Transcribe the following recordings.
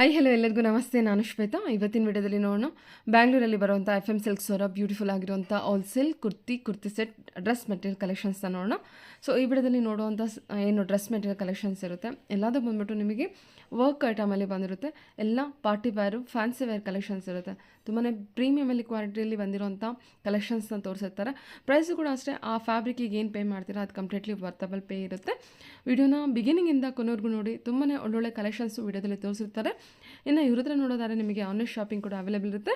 Hi hello ಎಲ್ಲರಿಗೂ ನಮಸ್ತೆ. ನಾನು ಶ್ವೇತಾ. ಇವತ್ತಿನ ವಿಡಿಯೋದಲ್ಲಿ ನೋಡೋಣ ಬ್ಯಾಂಗ್ಳೂರಲ್ಲಿ ಬರುವಂಥ FM ಸಿಲ್ಕ್ಸ್ ಅವರ ಬ್ಯೂಟಿಫುಲ್ ಆಗಿರುವಂಥ all silk kurti set dress material ಕಲೆಕ್ಷನ್ಸ್ನ ನೋಡೋಣ. ಸೊ ಈ ವಿಡಿಯೋದಲ್ಲಿ ನೋಡುವಂಥ ಏನು ಡ್ರೆಸ್ ಮೆಟೀರಿಯಲ್ ಕಲೆಕ್ಷನ್ಸ್ ಇರುತ್ತೆ ಎಲ್ಲದೂ ಬಂದ್ಬಿಟ್ಟು ನಿಮಗೆ ವರ್ಕ್ ಐಟಮಲ್ಲಿ ಬಂದಿರುತ್ತೆ. ಎಲ್ಲ party wear fancy wear collections ಇರುತ್ತೆ. ತುಂಬಾ ಪ್ರೀಮಿಯಮಲ್ಲಿ ಕ್ವಾಲಿಟಿಯಲ್ಲಿ ಬಂದಿರೋಂಥ ಕಲೆಕ್ಷನ್ಸ್ನ ತೋರಿಸಿರ್ತಾರೆ. ಪ್ರೈಸು ಕೂಡ ಅಷ್ಟೇ, ಆ ಫ್ಯಾಬ್ರಿಕಿಗೆ ಏನು ಪೇ ಮಾಡ್ತೀರಾ ಅದು ಕಂಪ್ಲೀಟ್ಲಿ ವರ್ತಬಲ್ ಪೇ ಇರುತ್ತೆ. ವಿಡಿಯೋನ ಬಿಗಿನಿಂಗಿಂದ ಕೊನೆವರೆಗೂ ನೋಡಿ. ತುಂಬಾ ಒಳ್ಳೊಳ್ಳೆ ಕಲೆಕ್ಷನ್ಸು ವಿಡಿಯೋದಲ್ಲಿ ತೋರಿಸಿರ್ತಾರೆ. ಇನ್ನು ಇವ್ರ ಹತ್ರ ನೋಡೋದಾದ್ರೆ ನಿಮಗೆ ಆನ್ಲೈನ್ ಶಾಪಿಂಗ್ ಕೂಡ ಅವೈಲೇಬಲ್ ಇರುತ್ತೆ.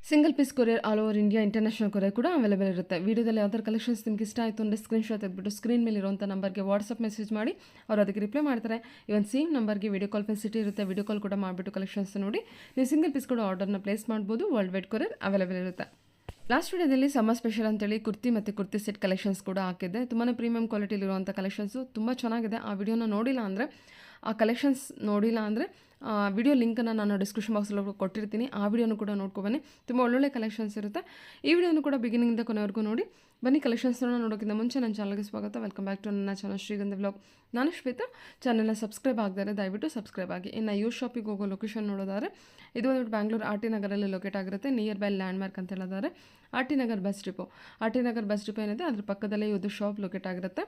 Single piece courier all over India international courier ಕೂಡ ಅವೈಲೇಬಲ್ ಇರುತ್ತೆ. ವಿಡಿಯೋದಲ್ಲಿ ಯಾವ್ದಾರು ಕಲೆಕ್ಷನ್ಸ್ ನಿಮಗೆ ಇಷ್ಟ ಆಯಿತು ಅಂದರೆ ಸ್ಕ್ರೀನ್ಶಾಟ್ ತೆಗೆದುಬಿಟ್ಟು ಸ್ಕ್ರೀನ್ ಮೇಲೆ ಇರುವಂಥ ನಂಬರ್ಗೆ ವಾಟ್ಸಪ್ ಮೆಸೇಜ್ ಮಾಡಿ ಅವ್ರು ಅದಕ್ಕೆ ರಿಪ್ಲೈ ಮಾಡ್ತಾರೆ. ಇವನ್ ಸೇಮ್ ನಂಬರ್ಗೆ ವಿಡಿಯೋ ಕಾಲ್ ಫೆಸಿಲಿಟಿ ಇರುತ್ತೆ. ವಿಡಿಯೋ ಕಾಲ್ ಕೂಡ ಮಾಡಿಬಿಟ್ಟು ಕಲೆಕ್ಷನ್ಸ್ ನೋಡಿ ನೀವು ಸಿಂಗಲ್ ಪೀಸ್ ಕೂಡ ಆರ್ಡರ್ನ ಪ್ಲೇಸ್ ಮಾಡ್ಬೋದು. ವರ್ಲ್ಡ್ ವೈಡ್ ಕೊರಿಯರ್ ಅವೈಲೇಬಲ್ ಇರುತ್ತೆ. ಲಾಸ್ಟ್ ವಿಡಿಯೋದಲ್ಲಿ ಸಮ್ಮರ್ ಸ್ಪೆಷಲ್ ಅಂತೇಳಿ ಕುರ್ತಿ ಸೆಟ್ ಕಲೆಕ್ಷನ್ಸ್ ಕೂಡ ಹಾಕಿದ್ದೆ. ತುಂಬಾ ಪ್ರೀಮಿಯಂ ಕ್ವಾಲಿಟಿಲಿರುವಂಥ ಕಲೆಕ್ಷನ್ಸು ತುಂಬ ಚೆನ್ನಾಗಿದೆ. ಆ ವಿಡಿಯೋನ ನೋಡಿಲ್ಲ ಅಂದರೆ, ಆ ಕಲೆಕ್ಷನ್ಸ್ ನೋಡಿಲ್ಲ ಅಂದರೆ ವಿಡಿಯೋ ಲಿಂಕನ್ನು ನಾನು ಡಿಸ್ಕ್ರಿಪ್ಷನ್ ಬಾಕ್ಸಲ್ಲಿ ಕೊಟ್ಟಿರ್ತೀನಿ. ಆ ವಿಡಿಯೋನು ಕೂಡ ನೋಡ್ಕೊಬನ್ನಿ. ತುಂಬ ಒಳ್ಳೊಳ್ಳೆ ಕಲೆಕ್ಷನ್ಸ್ ಇರುತ್ತೆ. ಈ ವಿಡಿಯೋನು ಕೂಡ ಬಿಗಿನಿಂಗಿಂದ ಕೊನೆವರೆಗೂ ನೋಡಿ. ಬನ್ನಿ ಕಲೆಕ್ಷನ್ಸ್ನ ನೋಡೋಕ್ಕಿಂತ ಮುಂಚೆ ನನ್ನ ಚಾನಲ್ಗೆ ಸ್ವಾಗತ. ವೆಲ್ಕಮ್ ಬ್ಯಾಕ್ ಟು ನನ್ನ ಚಾನಲ್ ಶ್ರೀಗಂಧ ವ್ಲಾಗ್. ನಾನು ಶ್ವೇತಾ. ಚಾನಲ್ನ ಸಬ್ಸ್ಕ್ರೈಬ್ ಆಗದರೆ ದಯವಿಟ್ಟು ಸಬ್ಸ್ಕ್ರೈಬ್ ಆಗಿ. ಇನ್ನು ಯೂ ಶಾಪಿಗೆ ಹೋಗೋ ಲೊಕೇಶನ್ ನೋಡೋದಾದ್ರೆ ಇದು ಬಂದ್ಬಿಟ್ಟು ಬ್ಯಾಂಗ್ಳೂರು RT ನಗರಲ್ಲಿ ಲೊಕೇಟ್ ಆಗಿರುತ್ತೆ. ನಿಯರ್ ಬೈ ಲ್ಯಾಂಡ್ಮಾರ್ಕ್ ಅಂತ ಹೇಳಿದ್ದಾರೆ. RT ನಗರ್ ಬಸ್ ಡಿಪೋ ಏನಿದೆ ಅದ್ರ ಪಕ್ಕದಲ್ಲೇ ಇದು ಶಾಪ್ ಲೊಕೇಟ್ ಆಗಿರುತ್ತೆ.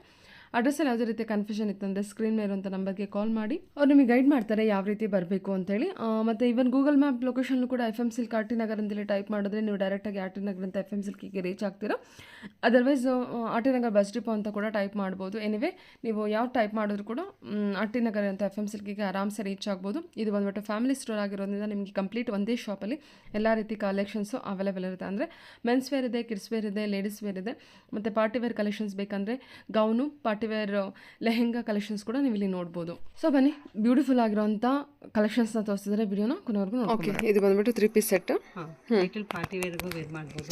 ಅಡ್ರೆಸ್ಸಲ್ಲಿ ಯಾವುದೇ ರೀತಿ ಕನ್ಫ್ಯೂಷನ್ ಇತ್ತಂದರೆ ಸ್ಕ್ರೀನ್ ಮೇಲೆ ಇರುವಂಥ ನಂಬರ್ಗೆ ಕಾಲ್ ಮಾಡಿ ಅವ್ರು ನಿಮಗೆ ಗೈಡ್ ಮಾಡ್ತಾರೆ ಯಾವ ರೀತಿ ಬರಬೇಕು ಅಂತೇಳಿ. ಮತ್ತು ಇವನ್ ಗೂಗಲ್ ಮ್ಯಾಪ್ ಲೊಕೇಶನ್ ಕೂಡ FM ಸಿಲ್ಕ್ RT ನಗರ್ ಅಂತೇಳಿ ಟೈಪ್ ಮಾಡಿದ್ರೆ ನೀವು ಡೈರೆಕ್ಟಾಗಿ RT ನಗರ್ ಅಂತ FM ಸಿಲ್ಕಿಗೆ ರೀಚ್ ಆಗ್ತೀರಾ. Otherwise RT Nagar bus depot ಅಂತ ಕೂಡ ಟೈಪ್ ಮಾಡ್ಬೋದು. ಎನಿವೇ ನೀವು ಯಾವ ಟೈಪ್ ಮಾಡಿದ್ರು ಕೂಡ RT ನಗರ್ ಅಂತ FM ಸಿಲ್ಕಿಗೆ ಆರಾಮ್ಸೆ ರೀಚ್ ಆಗ್ಬೋದು. ಇದು ಬಂದ್ಬಿಟ್ಟು ಫ್ಯಾಮಿಲಿ ಸ್ಟೋರ್ ಆಗಿರೋದ್ರಿಂದ ನಿಮಗೆ ಕಂಪ್ಲೀಟ್ ಒಂದೇ ಶಾಪಲ್ಲಿ ಎಲ್ಲ ರೀತಿ ಕಲೆಕ್ಷನ್ಸು ಅವೈಲೇಬಲ್ ಇರುತ್ತೆ. ಅಂದರೆ ಮೆನ್ಸ್ ವೇರ್ ಇದೆ, ಕಿಡ್ಸ್ ವೇರ್ ಇದೆ, ಲೇಡೀಸ್ ವೇರ್ ಇದೆ. ಮತ್ತು ಪಾರ್ಟಿ ವೇರ್ ಕಲೆಕ್ಷನ್ಸ್ ಬೇಕಂದರೆ gown, party wear lehenga collections ಕೂಡ ನೀವು ಇಲ್ಲಿ ನೋಡ್ಬೋದು. ಸೊ ಬನ್ನಿ, ಬ್ಯೂಟಿಫುಲ್ ಆಗಿರೋಂಥ ಕಲೆಕ್ಷನ್ಸ್ನ ತೋರಿಸಿದ್ರೆ ವಿಡಿಯೋನ ಕೊನೆವರೆಗೂ ನೋಡಿ. ಇದು ಬಂದ್ಬಿಟ್ಟು 3 ಪೀಸ್ ಸೆಟ್. ಪಾರ್ಟಿ ವೇರ್ಗೂ ವೇರ್ ಮಾಡ್ಬೋದು.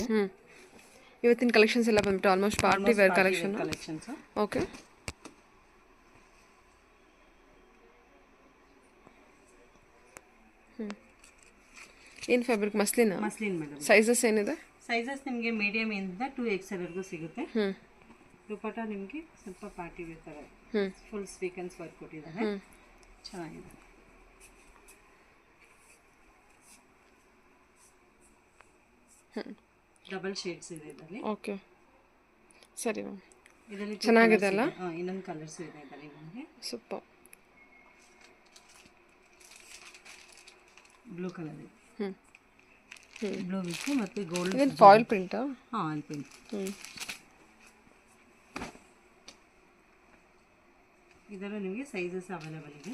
ಇವತ್ತಿನ ಕಲೆಕ್ಷನ್ಸ್ ಎಲ್ಲ ಬಂದ್ಬಿಟ್ಟು almost party wear collections. Okay, ಏನು ಫ್ಯಾಬ್ರಿಕ್? Muslin madam. ಸೈಜಸ್ ಏನಿದೆ? ಸೈಜಸ್ ನಿಮಗೆ ಮೀಡಿಯಮ್ ಇಂದ 2XL ವರೆಗೂ ಸಿಗುತ್ತೆ. ದುಪಟ್ಟ ನಿಮಗೆ ಸ್ವಲ್ಪ ಪಾರ್ಟಿ ವೇರ್ ಥರ ಫುಲ್ ಸ್ವೀಕೆನ್ಸ್ ವರ್ಕ್ ಕೊಟ್ಟಿದ್ದಾರೆ. ಚೆನ್ನಾಗಿದೆ. ಡಬಲ್ ಶೇಡ್ಸ್ ಇದೆ ಇದರಲ್ಲಿ. ಓಕೆ, ಸರಿ ಮ್ಯಾಮ್. ಇದರಲ್ಲಿ ಚೆನ್ನಾಗಿದೆ ಅಲ್ಲ? ಇನ್ನೊಂದು ಕಲರ್ಸ್ ಇದೆ ಇದರಲ್ಲಿ ನಿಮಗೆ. ಸೂಪರ್. ಬ್ಲೂ ಕಲರ್ ಇದೆ. ಬ್ಲೂ ವಿತ್ ಮತ್ತೆ ಗೋಲ್ಡ್. ಇದು ಫಾಯಿಲ್ ಪ್ರಿಂಟಾ? Oil print. ಇದರಲ್ಲಿ ನಿಮಗೆ ಸೈಜಸ್ ಅವೈಲೇಬಲ್ ಇದೆ.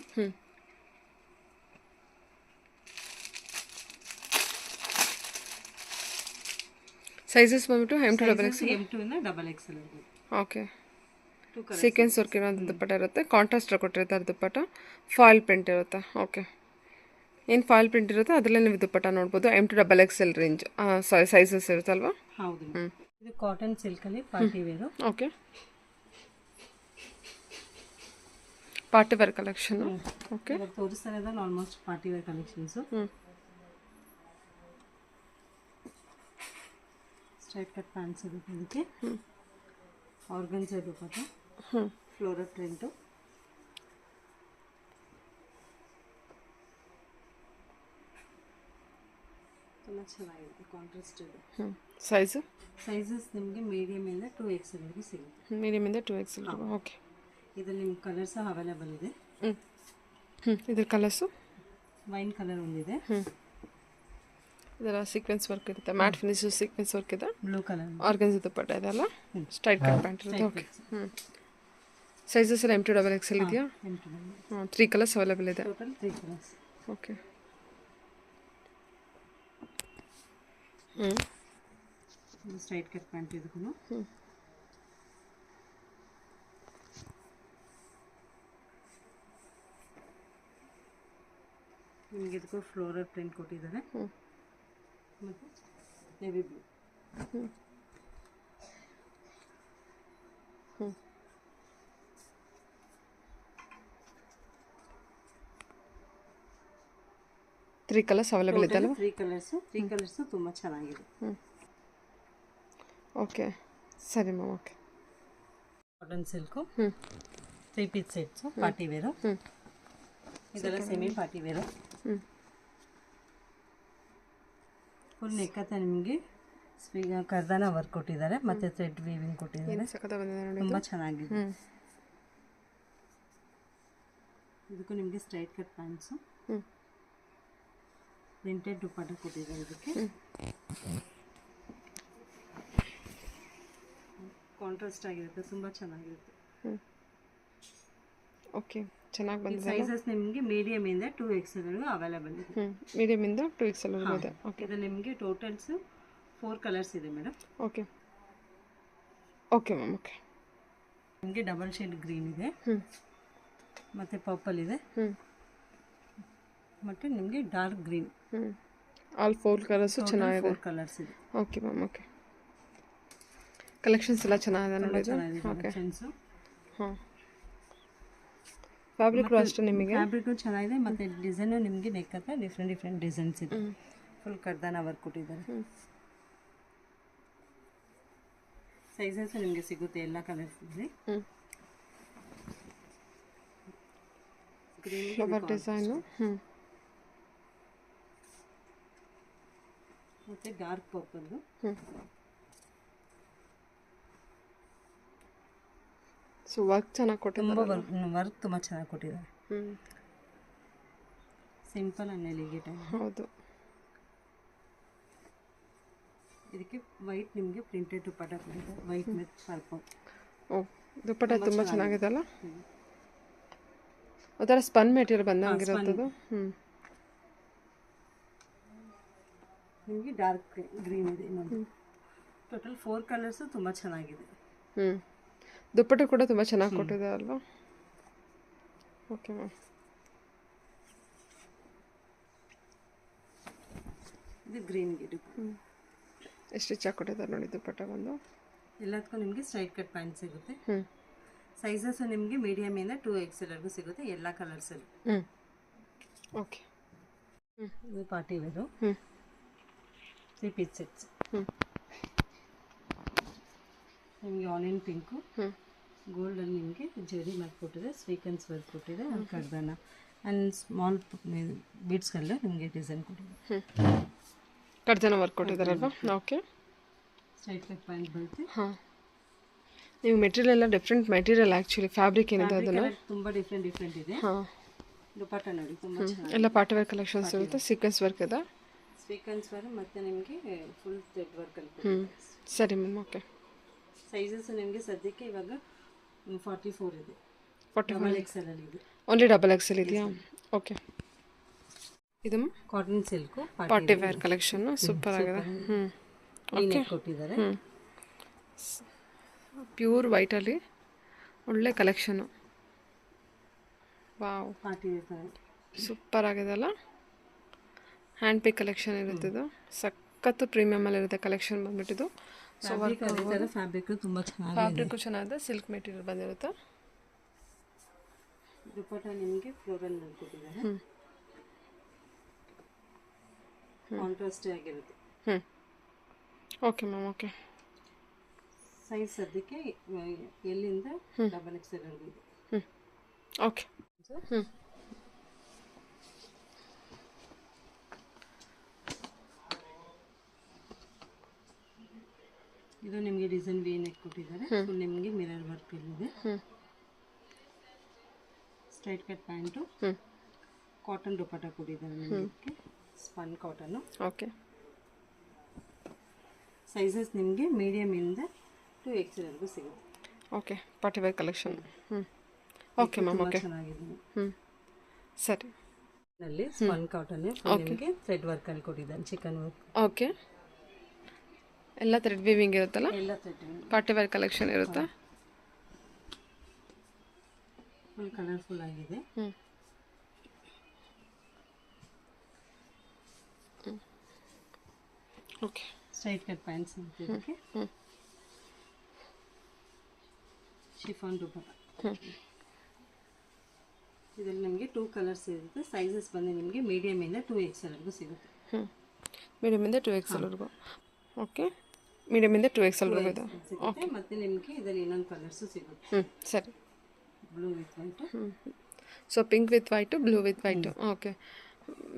ಸೈಜಸ್ ಬಂದ್ಬಿಟ್ಟು M2 XL. M2 ಇಂದ XXL ಇದೆ. ಓಕೆ, ಸೀಕ್ವೆನ್ಸ್ ವರ್ಕ್ ಇರೋಂಥ ದುಪ್ಪಟ್ಟ ಇರುತ್ತೆ. ಕಾಂಟ್ರಾಸ್ಟ್ ಕೊಟ್ಟಿರ್ತಾರೆ ದುಪ್ಪಟ್ಟ. ಫಾಯಿಲ್ ಪ್ರಿಂಟ್ ಇರುತ್ತೆ. ಓಕೆ, ಏನು ಫಾಯಿಲ್ ಪ್ರಿಂಟ್ ಇರುತ್ತೆ ಅದರಲ್ಲೇ ನೀವು ದುಪ್ಪಟ್ಟ ನೋಡ್ಬೋದು. M2 XXL ರೇಂಜ್ ಸೈಜಸ್ ಇರುತ್ತಲ್ವಾ? ಹೌದು. ಇದು ಕಾಟನ್ ಸಿಲ್ಕಲ್ಲಿ party wear. Okay, party wear collection. Okay, ತೋರಿಸ್ತಾ ಇರೋದು almost party wear collections. Straight cut pants ಇರುತ್ತೆ. ಇದಕ್ಕೆ ಆರ್ಗನ್ಸಾ ದುಪಟ್ಟ, ಫ್ಲೋರಲ್ ಪ್ರಿಂಟು. ತುಂಬ ಚೆನ್ನಾಗಿದೆ, ಕಾಂಟ್ರಾಸ್ಟ್ ಇದೆ. ಸೈಜಸ್ ನಿಮಗೆ ಮೀಡಿಯಮ್ ಇಂದ 2XL ವರೆಗೂ ಸಿಗುತ್ತೆ. ಮೀಡಿಯಮ್ ಇಂದ 2XL. ಓಕೆ, ಇದರಲ್ಲಿ ನಿಮ್ಗೆ ಕಲರ್ಸ್ ಅವೈಲೇಬಲ್ ಇದೆ. ಇದ್ರ ಕಲರ್ಸು ವೈನ್ ಕಲರ್ ಒಂದಿದೆ. ಇದೆಲ್ಲ ಸೀಕ್ವೆನ್ಸ್ ವರ್ಕ್ ಇರುತ್ತೆ. ಮ್ಯಾಟ್ ಫಿನಿಶ್ ಸೀಕ್ವೆನ್ಸ್ ವರ್ಕ್ ಇದೆ. ಬ್ಲೂ ಕಲರ್ ಆರ್ಗನ್ಸಾ ದುಪ್ಪಟ್ಟ ಇದೆಲ್ಲ. ಸ್ಟ್ರೈಟ್ ಕಟ್ ಪ್ಯಾಂಟ್ ಇರುತ್ತೆ. ಓಕೆ, ಸೈಜಸ್ ಎಲ್ಲ M2 XXL ಇದೆಯಾ? 3 ಕಲರ್ಸ್ ಅವೈಲೇಬಲ್ ಇದೆ. Total 3 colours. Okay, straight cut pant ಇದಕ್ಕೂ ನಿಮಗೆ ಇದಕ್ಕೂ ಫ್ಲೋರಲ್ ಪ್ರಿಂಟ್ ಕೊಟ್ಟಿದ್ದಾರೆ. ಮತ್ತು navy blue. Three colours available ಇದೆ ಅಲ್ವಾ? 3 ಕಲರ್ಸು ತುಂಬ ಚೆನ್ನಾಗಿದೆ. ಓಕೆ, ಸರಿ ma'am. Okay, cotton silk 3 piece sets party wear. ಇದೆಲ್ಲ ಸೆಮಿ ಪಾರ್ಟಿ ವೇರು. ಫುಲ್ ನೆಕ್ಕತ್ತೆ ನಿಮಗೆ ಕರ್ದಾನ ವರ್ಕ್ ಕೊಟ್ಟಿದ್ದಾರೆ ಮತ್ತು ಥ್ರೆಡ್ ವೀವಿಂಗ್ ಕೊಟ್ಟಿದ್ದಾರೆ. ಸಖತ್ತಾಗಿ ಬಂದಿದೆ ನೋಡಿ. ತುಂಬ ಚೆನ್ನಾಗಿದೆ. ಇದಕ್ಕೂ ನಿಮಗೆ ಸ್ಟ್ರೈಟ್ ಕಟ್ ಪ್ಯಾಂಟ್ಸು, ಪ್ರಿಂಟೆಡ್ ದುಪ್ಪಟ್ಟ ಕೊಟ್ಟಿದ್ದಾರೆ. ಇದಕ್ಕೆ ಕಾಂಟ್ರಾಸ್ಟ್ ಆಗಿರುತ್ತೆ, ತುಂಬ ಚೆನ್ನಾಗಿರುತ್ತೆ. ಓಕೆ, ಚೆನ್ನಾಗಿ ಬಂದಿದೆ. ಸೈಜಸ್ ನಿಮಗೆ ಮೀಡಿಯಮ್ ಇಂದ 2XL ಅವೈಲೇಬಲ್ ಇದೆ. ಮೀಡಿಯಮ್ ಇಂದ 2XL ಇದೆ. ಓಕೆ, ಇದು ನಿಮಗೆ ಟೋಟಲ್ಸ್ 4 ಕಲರ್ಸ್ ಇದೆ madam. Okay okay ma'am. Okay, ನಿಮಗೆ ಡಬಲ್ ಶೇಡ್ ಗ್ರೀನ್ ಇದೆ, ಮತ್ತು ಪರ್ಪಲ್ ಇದೆ, ಮತ್ತು ನಿಮಗೆ ಡಾರ್ಕ್ ಗ್ರೀನ್. ಆಲ್ 4 ಕಲರ್ಸು ಚೆನ್ನಾಗಿದೆ. 4 ಕಲರ್ಸ್ ಇದೆ. Okay ma'am. ಓಕೆ, ಕಲೆಕ್ಷನ್ಸ್ ಎಲ್ಲ ಚೆನ್ನಾಗಿದೆ ನೋಡಿ. ಓಕೆ, ಹಾಂ, ಫ್ಯಾಬ್ರಿಕ್ಕು ಅಷ್ಟೇ ನಿಮಗೆ. ಫ್ಯಾಬ್ರಿಕ್ಕು ಚೆನ್ನಾಗಿದೆ, ಮತ್ತು ಡಿಸೈನು ನಿಮಗೆ ನೆಕ್ಕತ್ತೆ ಡಿಫ್ರೆಂಟ್ ಡಿಸೈನ್ಸ್ ಇದೆ. ಫುಲ್ ಕರ್ದಾನ ವರ್ಕ್ ಕೊಟ್ಟಿದ್ದಾರೆ. ಸೈಜಸ್ ನಿಮಗೆ ಸಿಗುತ್ತೆ, ಎಲ್ಲ ಕಲರ್ಸ್ ಇದೆ. ಫ್ಲವರ್ ಡಿಸೈನು, ಮತ್ತು ಡಾರ್ಕ್ ಪರ್ಪಲ್ಲು. ಸೊ ವರ್ಕ್ ಚೆನ್ನಾಗಿ ಕೊಟ್ಟಿದ್ದಾರೆ. ವರ್ಕ್ ತುಂಬ ಚೆನ್ನಾಗಿ ಕೊಟ್ಟಿದ್ದಾರೆ. ಸಿಂಪಲ್ ಆ್ಯಂಡ್ ಎಲಿಗೇಟ್ ಆಗಿ. ಹೌದು. ಇದಕ್ಕೆ ವೈಟ್ ನಿಮಗೆ ಪ್ರಿಂಟೆಡ್ ದುಪ್ಪಟ್ಟ ಕೊಟ್ಟಿದ್ದಾರೆ, ವೈಟ್ ವಿತ್ ಪರ್ಪಲ್. ಓ, ದುಪ್ಪಟ್ಟ ತುಂಬ ಚೆನ್ನಾಗಿದೆ ಅಲ್ಲ. ಒಂಥರ ಸ್ಪನ್ ಮೆಟೀರಿಯಲ್ ಬಂದಂಗಿರೋದು. ನಿಮಗೆ ಡಾರ್ಕ್ ಗ್ರೀನ್ ಇದೆ ಇನ್ನೊಂದು. ಟೋಟಲ್ 4 ಕಲರ್ಸು ತುಂಬ ಚೆನ್ನಾಗಿದೆ. ದುಪ್ಪಟ್ಟ ಕೂಡ ತುಂಬ ಚೆನ್ನಾಗಿ ಕೊಟ್ಟಿದೆ ಅಲ್ವಾ. Okay ma'am. ಇದು ಗ್ರೀನ್ ಗಿಡ. ಎಷ್ಟು ಚೆನ್ನಾಗಿ ಕೊಟ್ಟಿದ್ದಾರೆ ನೋಡಿ ದುಪ್ಪಟ್ಟ ಬಂದು. ಎಲ್ಲದಕ್ಕೂ ನಿಮಗೆ ಸ್ಟ್ರೈಟ್ ಕಟ್ ಪ್ಯಾಂಟ್ ಸಿಗುತ್ತೆ. ಸೈಜಸ್ಸು ನಿಮಗೆ ಮೀಡಿಯಮ್ ಇಂದ 2XL ಸಿಗುತ್ತೆ, ಎಲ್ಲ ಕಲರ್ಸಲ್ಲಿ. ಓಕೆ, ಇದು ಪಾರ್ಟಿ ವೇರು 3 ಪೀಸ್ ಸೆಟ್ಸ್. ನಿಮಗೆ ಆನಿಯನ್ ಪಿಂಕು, ಗೋಲ್ಡಲ್ಲಿ ನಿಮಗೆ ಜರಿ ಮಾಡಿ ಕೊಟ್ಟಿದೆ, ಸ್ವೀಕನ್ಸ್ ವರ್ಕ್ ಕೊಟ್ಟಿದೆ, ಕರ್ದಾನ ಆ್ಯಂಡ್ ಸ್ಮಾಲ್ ಬೀಡ್ಸ್ಗಳೆಲ್ಲ ನಿಮಗೆ ಡಿಸೈನ್ ಕೊಟ್ಟಿದೆ. ಕರ್ದಾನ ವರ್ಕ್ ಕೊಟ್ಟಿದ್ದಾರಲ್ವಾ. ಓಕೆ, ಸ್ಟ್ರೈಟ್ ಕಟ್ ಪ್ಯಾಂಟ್ ಬರುತ್ತೆ. ಹಾಂ, ನೀವು ಮೆಟೀರಿಯಲ್ ಎಲ್ಲ ಡಿಫ್ರೆಂಟ್ ಮೆಟೀರಿಯಲ್ ಆ್ಯಕ್ಚುಲಿ ಫ್ಯಾಬ್ರಿಕ್ ಏನಿದೆ ಅದನ್ನು ತುಂಬ ಡಿಫ್ರೆಂಟ್ ಇದೆ. ಹಾಂ, ದುಪ್ಪಟ್ಟ ನೋಡಿ ತುಂಬ ಚೆನ್ನಾಗಿ. ಎಲ್ಲ ಪಾರ್ಟಿ ವೇರ್ ಕಲೆಕ್ಷನ್ಸ್ ಇರುತ್ತೆ. ಸೀಕ್ವೆನ್ಸ್ ವರ್ಕ್ ಇದೆ. ಸ್ವೀಕನ್ಸ್ ವರ್ಕ್ ಮತ್ತು ನಿಮಗೆ ಫುಲ್ ಥ್ರೆಡ್ ವರ್ಕಲ್ಲಿ. ಸರಿ ಮ್ಯಾಮ್. ಓಕೆ, ಸೈಜಸ್ ನಿಮಗೆ ಸದ್ಯಕ್ಕೆ ಇವಾಗ 44 ಇದೆ. 44 XL ಇದೆ. ಓನ್ಲಿ XXL ಇದೆಯಾ? ಓಕೆ, ಇದು cotton silk party wear collection super ಆಗಿದೆ. ಓಕೆ, ಕೊಟ್ಟಿದ್ದಾರೆ. ಪ್ಯೂರ್ ವೈಟಲ್ಲಿ ಒಳ್ಳೆ collection. Wow, party wear super ಆಗಿದೆ ಅಲ್ಲ. ಹ್ಯಾಂಡ್ ಪಿಕ್ ಕಲೆಕ್ಷನ್ ಇರುತ್ತೆ. ಇದು ಸಖತ್ತು ಪ್ರೀಮಿಯಮಲ್ಲಿ ಇರುತ್ತೆ ಕಲೆಕ್ಷನ್ ಬಂದ್ಬಿಟ್ಟಿದ್ದು. ಸೊ ಫ್ಯಾಬ್ರಿಕ್ ತುಂಬ ಚೆನ್ನಾಗಿದೆ. ಫ್ಯಾಬ್ರಿಕ್ಕು ಚೆನ್ನಾಗಿದೆ, ಸಿಲ್ಕ್ ಮೆಟೀರಿಯಲ್ ಬಂದಿರುತ್ತೆ. ದುಪ್ಪಟ್ಟ ನಿಮಗೆ ಫ್ಲೋರಲ್ ಕೊಟ್ಟಿದ್ದಾರೆ, ಕಾಂಟ್ರಾಸ್ಟ್ ಆಗಿರುತ್ತೆ. Okay ma'am. ಓಕೆ, ಸೈಜ್ ಸದ್ಯಕ್ಕೆ ಎಲ್ಲಿಂದ XXL ಇದೆ. ಓಕೆ, ಇದು ನಿಮಗೆ ಡಿಸೈನ್ ವಿ ನೆಕ್ ಕೊಟ್ಟಿದ್ದಾರೆ. ಫುಲ್ ನಿಮಗೆ ಮಿರರ್ ವರ್ಕ್ ಇಲ್ಲಿದೆ. Straight cut pant, cotton dupatta ಕೊಟ್ಟಿದ್ದಾರೆ ನಿಮಗೆ, ಸ್ಪನ್ ಕಾಟನ್ನು. ಓಕೆ, ಸೈಜಸ್ ನಿಮಗೆ ಮೀಡಿಯಮ್ ಇಂದ 2XL ಸಿಗುತ್ತೆ. Okay, party wear collection. Okay ma'am. Okay, ಚೆನ್ನಾಗಿದೆ. ಸರಿ, ನಲ್ಲಿ ಸ್ಪನ್ ಕಾಟನ್ ನಿಮಗೆ ಥ್ರೆಡ್ ವರ್ಕ್ ಅಲ್ಲಿ ಕೊಟ್ಟಿದ್ದಾರೆ, ಚಿಕನ್ ವರ್ಕ್. ಓಕೆ, ಎಲ್ಲ ಥ್ರೆಡ್ ವೀವಿಂಗ್ ಇರುತ್ತಲ್ಲ. ಎಲ್ಲ ಥ್ರೆಡ್ ಪಾರ್ಟಿ ವೇರ್ ಕಲೆಕ್ಷನ್ ಇರುತ್ತೆ. ಫುಲ್ ಕಲರ್ಫುಲ್ ಆಗಿದೆ. ಓಕೆ, ಸ್ಟ್ರೈಟ್ ಕಟ್ ಪ್ಯಾಂಟ್ಸ್ ಅಂತ ಇದಕ್ಕೆ. ಶಿಫಾನ್ ದುಪ್ಪಟ್ಟ. ಇದರಲ್ಲಿ ನಿಮಗೆ 2 ಕಲರ್ಸ್ ಇರುತ್ತೆ. ಸೈಜಸ್ ಬಂದು ನಿಮಗೆ ಮೀಡಿಯಮ್ ಇಂದ 2XL ಸಿಗುತ್ತೆ. ಮೀಡಿಯಮ್ ಇಂದ 2XL ವರೆಗೂ. ಓಕೆ, ಮೀಡಿಯಮ್ ಇಂದ 2XL ವರೆಗೂ ಇದೆ. ಓಕೆ, ಮತ್ತೆ ನಿಮಗೆ ಇದರಲ್ಲಿ ಇನ್ನೊಂದು ಕಲರ್ಸು ಸಿಗುತ್ತೆ. ಸರಿ, blue with white. So pink with white, blue with white. Okay,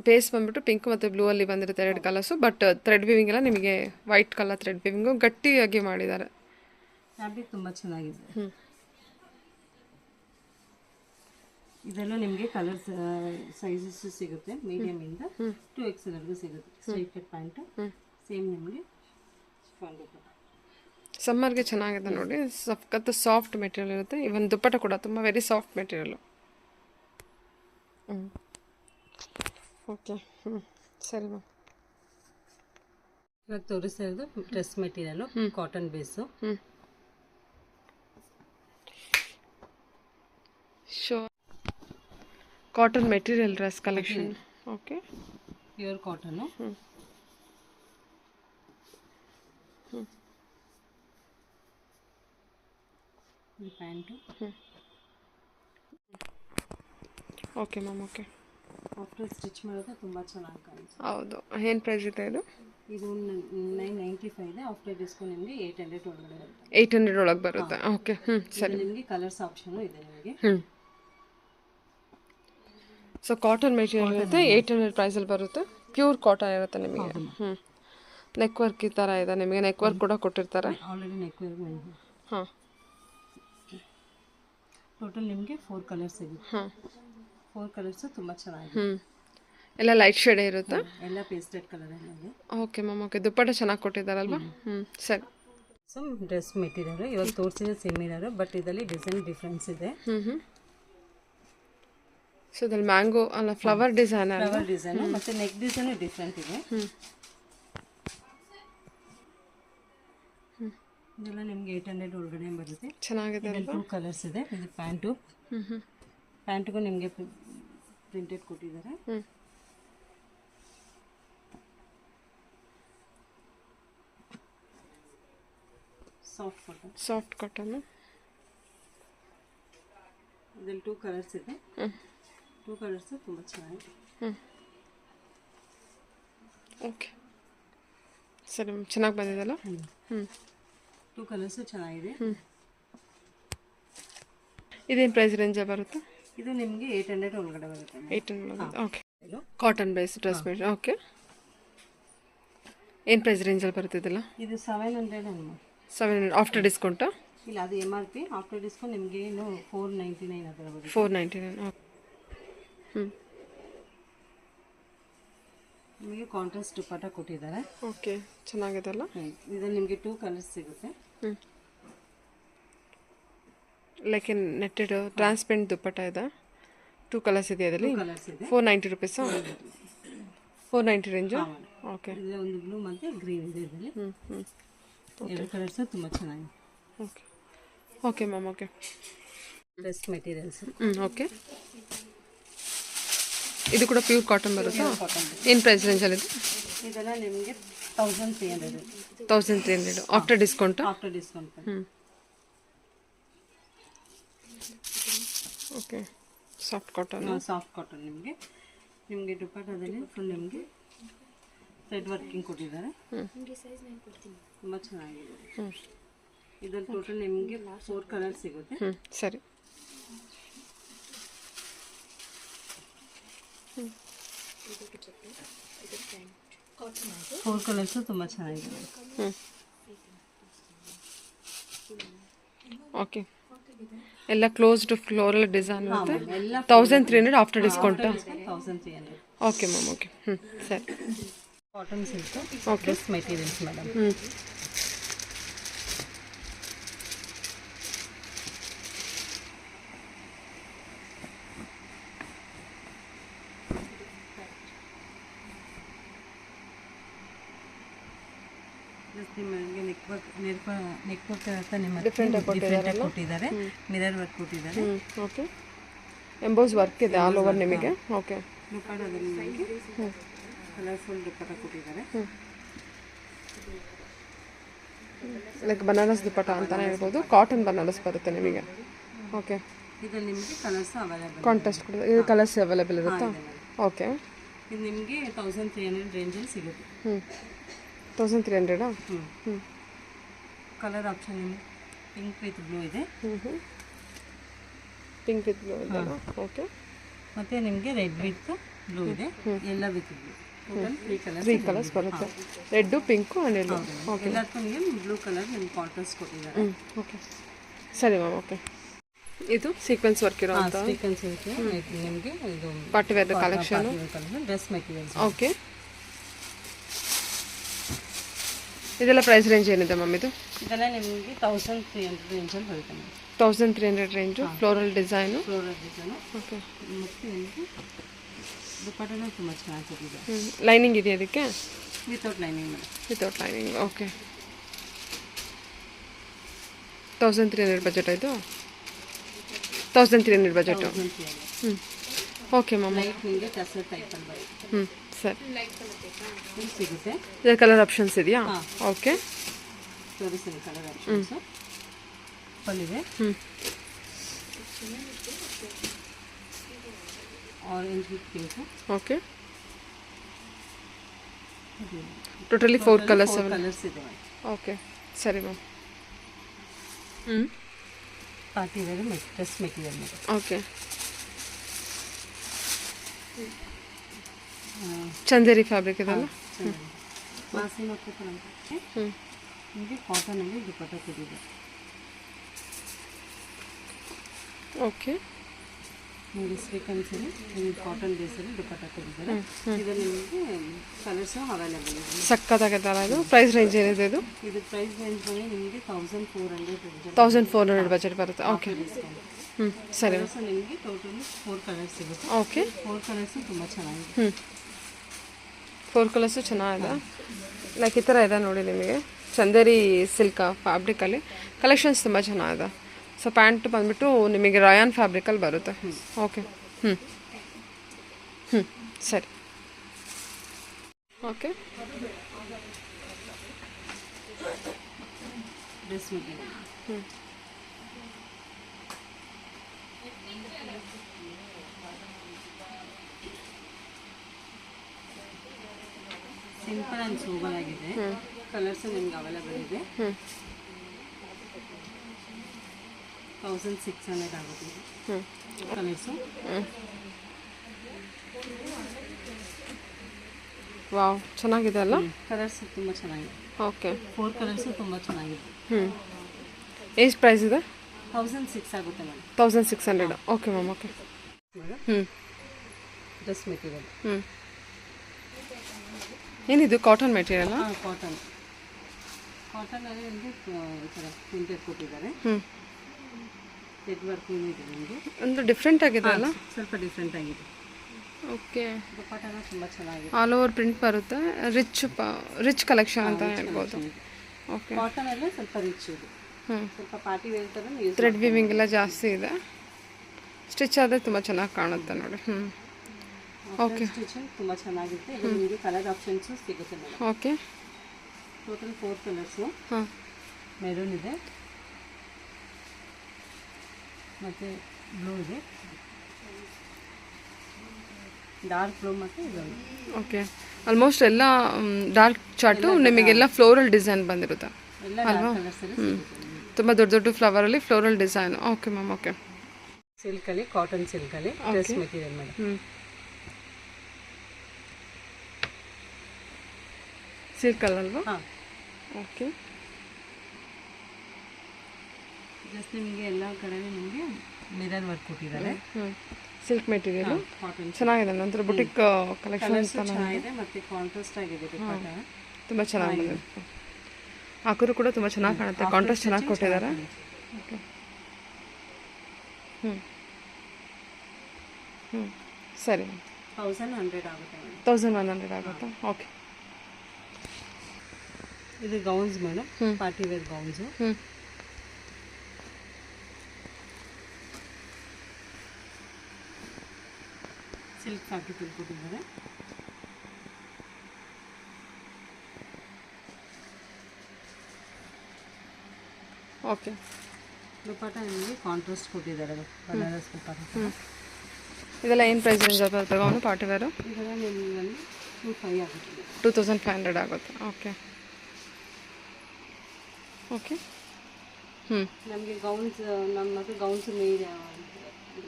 base ಬಂದ್ಬಿಟ್ಟು ಪಿಂಕ್ ಮತ್ತು ಬ್ಲೂ ಅಲ್ಲಿ ಬಂದಿರುತ್ತೆ 2 ಕಲರ್ಸು. ಬಟ್ ಥ್ರೆಡ್ ವಿವಿಂಗ್ ಎಲ್ಲ ನಿಮಗೆ ವೈಟ್ ಕಲರ್ ಥ್ರೆಡ್ ವಿವಿಂಗು ಗಟ್ಟಿಯಾಗಿ ಮಾಡಿದ್ದಾರೆ. ಫ್ಯಾಬ್ರಿಕ್ ತುಂಬ ಚೆನ್ನಾಗಿದೆ. ಇದೆಲ್ಲ ನಿಮಗೆ ಕಲರ್ಸ್ ಸೈಜಸ್ ಸಿಗುತ್ತೆ, ಮೀಡಿಯಮ್ ಇಂದ 2XL ವರೆಗೂ ಸಿಗುತ್ತೆ. ಸ್ಟ್ರೈಟ್ ಕಟ್ ಪ್ಯಾಂಟ್ ಸೇಮ್ ನಿಮಗೆ ಸಮ್ಮರ್ಗೆ ಚೆನ್ನಾಗಿದೆ ನೋಡಿ. ಸಖತ್ ಸಾಫ್ಟ್ ಮೆಟೀರಿಯಲ್ ಇರುತ್ತೆ. ಇವನ್ ದುಪ್ಪಟ್ಟ ಕೂಡ ತುಂಬ ವೆರಿ ಸಾಫ್ಟ್ ಮೆಟೀರಿಯಲು. ಓಕೆ ಸರಿ ಮ್ಯಾಮ್. ಇವಾಗ ತೋರಿಸ್ತಾ ಇರೋದು dress material, cotton base. Show cotton material dress collection. Okay, pure cotton. ಈ pant. Okay ma'am. Okay, after stitch ಮಾಡಿದ್ರೆ ತುಂಬ ಚೆನ್ನಾಗಿ ಕಾಣಿಸುತ್ತೆ. ಹೌದು. ಏನು ಪ್ರೈಸ್ ಇದೆ ಇದು? ಇದು 995 ಇದೆ. ಆಫ್ಟರ್ ಡಿಸ್ಕೌಂಟ್ ನಿಮಗೆ 800 ಒಳಗಡೆ ಬರುತ್ತೆ. 800 ಒಳಗೆ ಬರುತ್ತೆ. ಓಕೆ, ಸರಿ. ನಿಮಗೆ ಕಲರ್ಸ್ ಆಪ್ಷನು ಇದೆ ನಿಮಗೆ. ಸೊ ಕಾಟನ್ ಮೆಟೀರಿಯಲ್ ಇರುತ್ತೆ, 800 ಪ್ರೈಸಲ್ಲಿ ಬರುತ್ತೆ. ಪ್ಯೂರ್ ಕಾಟನ್ ಇರುತ್ತೆ ನಿಮಗೆ. ನೆಕ್ ವರ್ಕ್ ಈ ಥರ ಇದೆ ನಿಮಗೆ. ನೆಕ್ ವರ್ಕ್ ಕೂಡ ಕೊಟ್ಟಿರ್ತಾರೆ ಆಲ್ರೆಡಿ. Neck work. ಹಾಂ, ಟೋಟಲ್ ನಿಮಗೆ 4 ಕಲರ್ಸ್ ಸಿಗುತ್ತೆ. 4 ಕಲರ್ಸು ತುಂಬ ಚೆನ್ನಾಗಿದೆ. ಎಲ್ಲ ಲೈಟ್ ಶೇಡ್ ಇರುತ್ತೆ. ಎಲ್ಲ ಪೇಸ್ಟೆಡ್ ಕಲರ್ ಎಲ್ಲ ಇದೆ. Okay ma'am. ಓಕೆ, ದುಪ್ಪಟ್ಟ ಚೆನ್ನಾಗಿ ಕೊಟ್ಟಿದ್ದಾರಲ್ವಾ? ಸರಿ. ಸೊ ಡ್ರೆಸ್ ಮೆಟೀರಿಯಲ್ ಇವಾಗ ತೋರಿಸಿದ ಸೇಮ್ ಇರೋರು, ಬಟ್ ಇದರಲ್ಲಿ ಡಿಸೈನ್ ಡಿಫ್ರೆನ್ಸ್ ಇದೆ. ಸೊ ಇದ್ರಲ್ಲಿ ಮ್ಯಾಂಗೋ ಅಲ್ಲ ಫ್ಲವರ್ ಡಿಸೈನ್. ಫ್ಲವರ್ ಡಿಸೈನ್ ಮತ್ತು ನೆಕ್ ಡಿಸೈನ್ ಡಿಫ್ರೆಂಟ್ ಇದೆ. ಇದೆಲ್ಲ ನಿಮಗೆ 800 ಒಳಗಡೆ ಬರುತ್ತೆ. ಚೆನ್ನಾಗಿದೆ. 2 ಕಲರ್ಸ್ ಇದೆ. ಇದು ಪ್ಯಾಂಟು. ಪ್ಯಾಂಟ್ಗೂ ನಿಮಗೆ ಪ್ರಿಂಟೆಡ್ ಕೊಟ್ಟಿದ್ದಾರೆ. Soft cotton. ಇದರಲ್ಲಿ 2 ಕಲರ್ಸ್ ಇದೆ. 2 ಕಲರ್ಸ್ ತುಂಬ ಚೆನ್ನಾಗಿದೆ. ಓಕೆ, ಸರಿ ಮ್ಯಾಮ್. ಚೆನ್ನಾಗಿ ಬಂದಿದೆಲ್ಲ. 2 ಕಲರ್ಸು ಚೆನ್ನಾಗಿದೆ. ಇದೇನು ಪ್ರೈಸ್ ರೇಂಜಲ್ಲಿ ಬರುತ್ತೆ? ಇದು ನಿಮಗೆ 800 ಒಳಗಡೆ ಬರುತ್ತೆ. 800. Okay, cotton base dress material. Okay, ಏನು ಪ್ರೈಸ್ ರೇಂಜಲ್ಲಿ ಬರುತ್ತೆ ಇದೆಲ್ಲ? ಇದು 700 ಅನ್ನು 700 ಆಫ್ಟರ್ ಡಿಸ್ಕೌಂಟಾ? ಇಲ್ಲ, ಅದು MRP. ಆಫ್ಟರ್ ಡಿಸ್ಕೌಂಟ್ ನಿಮಗೆ ಏನು 499 ಅದರ ಬರುತ್ತೆ. 499. ಓಕೆ. ನಿಮಗೆ ಕಾಂಟ್ರಾಸ್ಟ್ ದುಪ್ಪಟ್ಟ ಕೊಟ್ಟಿದ್ದಾರೆ. ಓಕೆ, ಚೆನ್ನಾಗಿದೆ ಅಲ್ಲ. ಇದರಲ್ಲಿ ನಿಮಗೆ 2 ಕಲರ್ಸ್ ಸಿಗುತ್ತೆ. ಲೈಕ್ ಇನ್ ನೆಟ್ಟೆಡ್ ಟ್ರಾನ್ಸ್ಪರೆಂಟ್ ದುಪ್ಪಟ್ಟ ಇದೆ. 2 ಕಲರ್ಸ್ ಇದೆ ಅದರಲ್ಲಿ. 2 ಕಲರ್ಸ್ ಇದೆ. 490 ರುಪೀಸಾ? 490 ರೇಂಜು. ಓಕೆ, ಇದು ಒಂದು ಬ್ಲೂ ಮತ್ತು ಗ್ರೀನ್ ಇದೆ ಇದರಲ್ಲಿ. 2 ಕಲರ್ಸ್ ತುಂಬ ಚೆನ್ನಾಗಿದೆ. Okay, okay ma'am. Okay, dress materials. Okay, ಇದು ಕೂಡ ಪ್ಯೂರ್ ಕಾಟನ್ ಬರುತ್ತಾ? ಏನು ಪ್ರೈಸ್ ರೇಂಜಲ್ಲಿ ಇದೆ? ಇದೆಲ್ಲ ನಿಮಗೆ 1300. 1300 after discount? After discount. Okay, soft cotton. Soft cotton ನಿಮಗೆ ದುಪ್ಪಟ್ಟದಲ್ಲಿ ಫುಲ್ ನಿಮಗೆ ಥ್ರೆಡ್ ವರ್ಕಿಂಗ್ ಕೊಟ್ಟಿದ್ದಾರೆ. ತುಂಬ ಚೆನ್ನಾಗಿದೆ. ಇದರಲ್ಲಿ ಟೋಟಲ್ ನಿಮಗೆ 4 ಕಲರ್ ಸಿಗುತ್ತೆ. ಸರಿ. 4 ಕಲರ್ಸು ತುಂಬ ಚೆನ್ನಾಗಿದೆ. ಓಕೆ, ಎಲ್ಲ ಕ್ಲೋಸ್ಡ್ ಫ್ಲೋರಲ್ ಡಿಸೈನ್ ಇರುತ್ತೆ. 1300 after discount. 1300. Okay ma'am. Okay, ಸರಿ. Cotton silk. Okay, dress materials madam. ನಿಮಗೆ ನೆಕ್ ವರ್ಕ್ ಅಂತ ನಿಮ್ಮ ಡಿಫ್ರೆಂಟ್ ಕೊಟ್ಟಿದ್ದಾರೆ. ಮಿರರ್ ವರ್ಕ್ ಕೊಟ್ಟಿದ್ದಾರೆ. ಓಕೆ, ಎಂಬೋಸ್ ವರ್ಕ್ ಇದೆ ಆಲ್ ಓವರ್ ನಿಮಗೆ. ಓಕೆ, ದುಪ್ಪಟ್ಟದಲ್ಲಿ ನಿಮಗೆ ಕಲರ್ಫುಲ್ ದುಪ್ಪಟ್ಟ ಕೊಟ್ಟಿದ್ದಾರೆ. ಲೈಕ್ ಬನಾರಸ್ ದುಪ್ಪಟ್ಟ ಅಂತಾನೆ ಹೇಳ್ಬೋದು. ಕಾಟನ್ ಬನಾರಸ್ ಬರುತ್ತೆ ನಿಮಗೆ. ಓಕೆ, ಇದು ನಿಮಗೆ ಕಲರ್ಸ್ ಅವೈಲೇಬಲ್. ಕಾಂಟ್ರಾಸ್ಟ್ ಕೊಟ್ಟಿದೆ. ಇದು ಕಲರ್ಸ್ ಅವೈಲೇಬಲ್ ಇರುತ್ತಾ? ಓಕೆ, ಇದು ನಿಮಗೆ 1300 ರೇಂಜಲ್ಲಿ ಸಿಗುತ್ತೆ. 1300. ಕಲರ್ ಆಪ್ಷನ್ ನಿಮಗೆ ಪಿಂಕ್ ವಿತ್ ಬ್ಲೂ ಇದೆ. ಪಿಂಕ್ ವಿತ್ ಬ್ಲೂ ಇದೆ. ಓಕೆ, ಮತ್ತು ನಿಮಗೆ ರೆಡ್ ವಿತ್ ಬ್ಲೂ ಇದೆ, ಎಲ್ಲ ವಿತ್ ಬ್ಲೂ. ಟೋಟಲ್ 3 ಕಲರ್ಸ್ ಬರುತ್ತೆ, red, pink and yellow. Okay, ಎಲ್ಲದಕ್ಕೂ ನಿಮಗೆ ಬ್ಲೂ ಕಲರ್ ನಿಮ್ಗೆ ಕಾಂಟ್ರಾಸ್ಟ್ ಕೊಟ್ಟಿದ್ದಾರೆ. ಓಕೆ ಸರಿ ಮ್ಯಾಮ್. ಓಕೆ, ಇದು ಸೀಕ್ವೆನ್ಸ್ ವರ್ಕ್ ಇರೋ ಅಂತ ಸೀಕ್ವೆನ್ಸ್ ಇರುತ್ತೆ ನಿಮಗೆ. ಇದು party wear collection, dress materials. Okay, ಇದೆಲ್ಲ ಪ್ರೈಸ್ ರೇಂಜ್ ಏನಿದೆ ಮ್ಯಾಮ್? ಇದು ಇದೆಲ್ಲ ನಿಮಗೆ 1300 ರೇಂಜಲ್ಲಿ ಬರುತ್ತೆ ma'am. 1300 range, floral design. Okay, ಮತ್ತು ನಿಮಗೆ ದುಪ್ಪಟ್ಟನೂ ತುಂಬ ಚೆನ್ನಾಗಿ ಕೊಟ್ಟಿದೆ. ಲೈನಿಂಗ್ ಇದೆಯಾ ಅದಕ್ಕೆ? Without lining madam. Without lining. Okay, 1300 budget ಆಯಿತು. 1300 ಬಜೆಟು. Okay ma'am. ಲೈಟ್ ನಿಮಗೆ ಟಸರ್ ಟೈಪಲ್ಲಿ ಬರುತ್ತೆ. ಸರಿ, ಇದು ಸಿಗುತ್ತೆ. ಇದರ ಕಲರ್ ಆಪ್ಷನ್ಸ್ ಇದೆಯಾ? ಓಕೆ, ತೋರಿಸ್ತೀನಿ ಕಲರ್ ಆಪ್ಷನ್ಸು. ಪಲ್ಲಿದೆ orange with pink. Okay, totally 4 colours ಇದೆ. ಓಕೆ ಸರಿ ma'am. Party wear dress material ಮೇಲೆ. ಓಕೆ, ಚಂದೇರಿ ಫ್ಯಾಬ್ರಿಕ್ ಇದೆಲ್ಲ. ಮಾಸಿ ಮತ್ತು ನಿಮಗೆ ಕಾಟನಲ್ಲಿ ದುಪ್ಪಟ್ಟ ಕೊಟ್ಟಿದೆ. ಓಕೆ, ನಿಮಗೆ ಸ್ವೀಕನ್ಸಲ್ಲಿ ನಿಮಗೆ ಕಾಟನ್ ಬೇಸಲ್ಲಿ ದುಪ್ಪಟ್ಟ ಕೊಟ್ಟಿದ್ದಾರೆ. ಇದರಲ್ಲಿ ನಿಮಗೆ ಕಲರ್ಸು ಅವೈಲೇಬಲ್ ಇದೆ. ಸಕ್ಕತ್ತಾಗಿದ್ದಲ್ಲ ಇದು. ಪ್ರೈಸ್ ರೇಂಜ್ ಏನಿದೆ ಇದು? ಇದು ಪ್ರೈಸ್ ರೇಂಜ್ ಬಂದು ನಿಮಗೆ 1400 ಬಜೆಟ್ ಬರುತ್ತೆ. ಓಕೆ, ಸರಿ. ನಿಮಗೆ ಟೋಟಲಿ 4 ಕಲರ್ಸ್ ಸಿಗುತ್ತೆ. ಓಕೆ, 4 ಕಲರ್ಸು ತುಂಬ ಚೆನ್ನಾಗಿದೆ. 4 ಕಲರ್ಸು ಚೆನ್ನಾಗಿದೆ. ಲೈಕ್ ಈ ಥರ ಇದೆ ನೋಡಿ, ನಿಮಗೆ ಚಂದೇರಿ ಸಿಲ್ಕ್ ಫ್ಯಾಬ್ರಿಕಲ್ಲಿ ಕಲೆಕ್ಷನ್ಸ್ ತುಂಬ ಚೆನ್ನಾಗಿದೆ. ಸೊ ಪ್ಯಾಂಟ್ ಬಂದುಬಿಟ್ಟು ನಿಮಗೆ ರಾಯಾನ್ ಫ್ಯಾಬ್ರಿಕಲ್ಲಿ ಬರುತ್ತೆ. ಓಕೆ, ಸರಿ. Okay, dress material. Simple and sober ಆಗಿದೆ. ಕಲರ್ಸು ನಿಮ್ಗೆ ಅವೈಲೇಬಲ್ ಇದೆ. 1600 ಆಗುತ್ತೆ ಕಲರ್ಸು. ವಾವ್, ಚೆನ್ನಾಗಿದೆ ಅಲ್ಲ? ಕಲರ್ಸ್ ತುಂಬ ಚೆನ್ನಾಗಿದೆ. ಓಕೆ, 4 ಕಲರ್ಸು ತುಂಬ ಚೆನ್ನಾಗಿದೆ. ಎಷ್ಟು ಪ್ರೈಸ್ ಇದೆ? 1600 ಆಗುತ್ತೆ madam. 1600. Okay ma'am. Okay, dress material. ಏನಿದು ಕಾಟನ್ ಮೆಟೀರಿಯಲ್? ಕಾಟನಲ್ಲಿ ನಿಮಗೆ ಈ ಥರ ಪ್ರಿಂಟೆಡ್ ಕೊಟ್ಟಿದ್ದಾರೆ. ಥ್ರೆಡ್ ವರ್ಕ್ ಇದೆ ನಿಮಗೆ. ಒಂದು ಡಿಫ್ರೆಂಟ್ ಆಗಿದೆ ಅಲ್ಲ? ಸ್ವಲ್ಪ ಡಿಫ್ರೆಂಟ್ ಆಗಿದೆ. ಓಕೆ, ದುಪ್ಪಟ್ಟನ ತುಂಬ ಚೆನ್ನಾಗಿದೆ. ಆಲ್ ಓವರ್ ಪ್ರಿಂಟ್ ಬರುತ್ತೆ. ರಿಚ್ ಕಲೆಕ್ಷನ್ ಅಂತ ಹೇಳ್ಬೋದು. ಓಕೆ, ಕಾಟನಲ್ಲೇ ಸ್ವಲ್ಪ ರಿಚ್ ಇದೆ. ಸ್ವಲ್ಪ ಪಾರ್ಟಿ ವೇರ್ ಥರ ಥ್ರೆಡ್ ವಿವಿಂಗ್ ಎಲ್ಲ ಜಾಸ್ತಿ ಇದೆ. ಸ್ಟಿಚ್ ಆದರೆ ತುಂಬ ಚೆನ್ನಾಗಿ ಕಾಣುತ್ತೆ ನೋಡಿ. ಓಕೆ, ಸ್ಟಿಚಿಂಗ್ ತುಂಬ ಚೆನ್ನಾಗಿದೆ. ಇದು ನಿಮಗೆ ಕಲರ್ ಆಪ್ಷನ್ಸು ಸಿಗುತ್ತೆ madam. Okay, total 4 colours. Maroon ಇದೆ, ಮತ್ತು ಬ್ಲೂ ಇದೆ, ಡಾರ್ಕ್ ಬ್ಲೂ ಮತ್ತು ಇದೊಂದು. ಓಕೆ, ಆಲ್ಮೋಸ್ಟ್ ಎಲ್ಲ ಡಾರ್ಕ್ ಚಾರ್ಟು ನಿಮಗೆಲ್ಲ ಫ್ಲೋರಲ್ ಡಿಸೈನ್ ಬಂದಿರುತ್ತೆ ಅಲ್ವಾ? ತುಂಬ ದೊಡ್ಡ ದೊಡ್ಡ ಫ್ಲವರಲ್ಲಿ floral design. Okay ma'am. Okay, ಸಿಲ್ಕಲ್ಲಿ, ಕಾಟನ್ ಸಿಲ್ಕಲ್ಲಿ ಡ್ರೆಸ್ ಮೆಟೀರಿಯಲ್ ಮೇಡಮ್. ಸಿಲ್ಕಲ್ ಅಲ್ವಾ? ಓಕೆ, ಜಸ್ಟ್ ನಿಮಗೆ ಎಲ್ಲ ಕಡೆ ನಿಮಗೆ ಮಿರರ್ ವರ್ಕ್ ಕೊಟ್ಟಿದ್ದಾರೆ. ಸಿಲ್ಕ್ ಮೆಟೀರಿಯಲ್ ಕಾಟನ್ ಚೆನ್ನಾಗಿದೆ. ನಂತರ ಬುಟಿಕ್ ಕಲೆಕ್ಷನ್ ಚೆನ್ನಾಗಿದೆ ಮತ್ತು ಕಾಂಟ್ರಾಸ್ಟ್ ಆಗಿದೆ. ತುಂಬ ಚೆನ್ನಾಗಿ ಬಂದಿದೆ. ಹಾಕಿದ್ರು ಕೂಡ ತುಂಬ ಚೆನ್ನಾಗಿ ಕಾಣುತ್ತೆ. ಕಾಂಟ್ರಾಸ್ಟ್ ಚೆನ್ನಾಗಿ ಕೊಟ್ಟಿದ್ದಾರೆ. ಓಕೆ, ಸರಿ. 1100 ಆಗುತ್ತೆ. 1100 ಆಗುತ್ತಾ? ಓಕೆ, ಇದು gowns madam, party wear gowns. Silk fabric ಕೊಟ್ಟಿದ್ದಾರೆ. ಓಕೆ, ದುಪ್ಪಟ್ಟ ನಿಮಗೆ ಕಾಂಟ್ರಾಸ್ಟ್ ಕೊಟ್ಟಿದ್ದಾರೆ. ಬನಾರಸ್ ದುಪ್ಪಟ್ಟ. ಇದೆಲ್ಲ ಏನು ಪ್ರೈಸ್ ರೇಂಜ್ ಆಗುತ್ತೆ ಗೌನು ಪಾರ್ಟಿ ವೇರು? ಇದೆಲ್ಲ ನಿಮಗೆ 2500 ಆಗುತ್ತೆ. 2500 ಆಗುತ್ತೆ. Okay, okay. ನಮಗೆ ಗೌನ್ಸ್ ನಮ್ಮ ಹತ್ರ ಗೌನ್ಸ್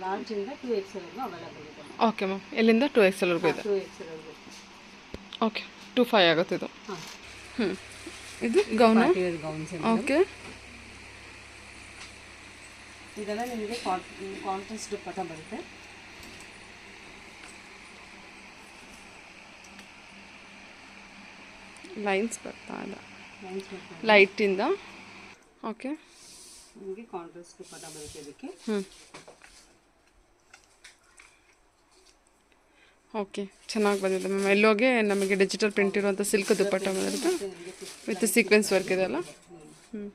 ಲಾರ್ಜಿಂದ 2XL ಅವೈಲೇಬಲ್ ಇದೆ. ಓಕೆ ಮ್ಯಾಮ್ ಎಲ್ಲಿಂದ 2XL ಇದೆ. 2XL. ಓಕೆ 25 ಆಗುತ್ತೆ ಇದು. ಹಾಂ, ಹ್ಞೂ ಇದು ಗೌನು. ಪಾರ್ಟಿ ವೇರ್ ಗೌನ್ಸ್ ಎಲ್ಲ. ಓಕೆ ಇದೆಲ್ಲ ನಿಮಗೆ ಕಾಂಟ್ರಾಸ್ಟ್ ದುಪ್ಪಟ್ಟ ಬರುತ್ತೆ. ಲೈನ್ಸ್ ಬರ್ತಾ ಇಲ್ಲ ಲೈನ್ಸ್ ಬರುತ್ತೆ. ಲೈಟಿಂದ. ಓಕೆ ನಿಮಗೆ ಕಾಂಟ್ರಾಸ್ಟ್ ದುಪ್ಪಟ್ಟ ಬರುತ್ತೆ ಇದಕ್ಕೆ. ಹ್ಞೂ ಓಕೆ ಚೆನ್ನಾಗಿ ಬಂದಿದೆ ಮ್ಯಾಮ್. ಎಲ್ಲೋಗೆ ನಮಗೆ ಡಿಜಿಟಲ್ ಪ್ರಿಂಟ್ ಇರುವಂಥ ಸಿಲ್ಕ್ ದುಪ್ಪಟ್ಟ ಬಂದಿರುತ್ತೆ ವಿತ್ ಸೀಕ್ವೆನ್ಸ್ ವರ್ಕ್ ಇದೆ ಅಲ್ಲ. ಹ್ಞೂ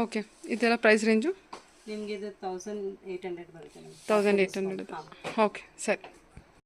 ಓಕೆ ಇದೆಲ್ಲ ಪ್ರೈಸ್ ರೇಂಜು ನಿಮಗೆ ಇದು 1800 ಬರುತ್ತೆ. 1800 ಇದೆ. ಓಕೆ ಸರಿ.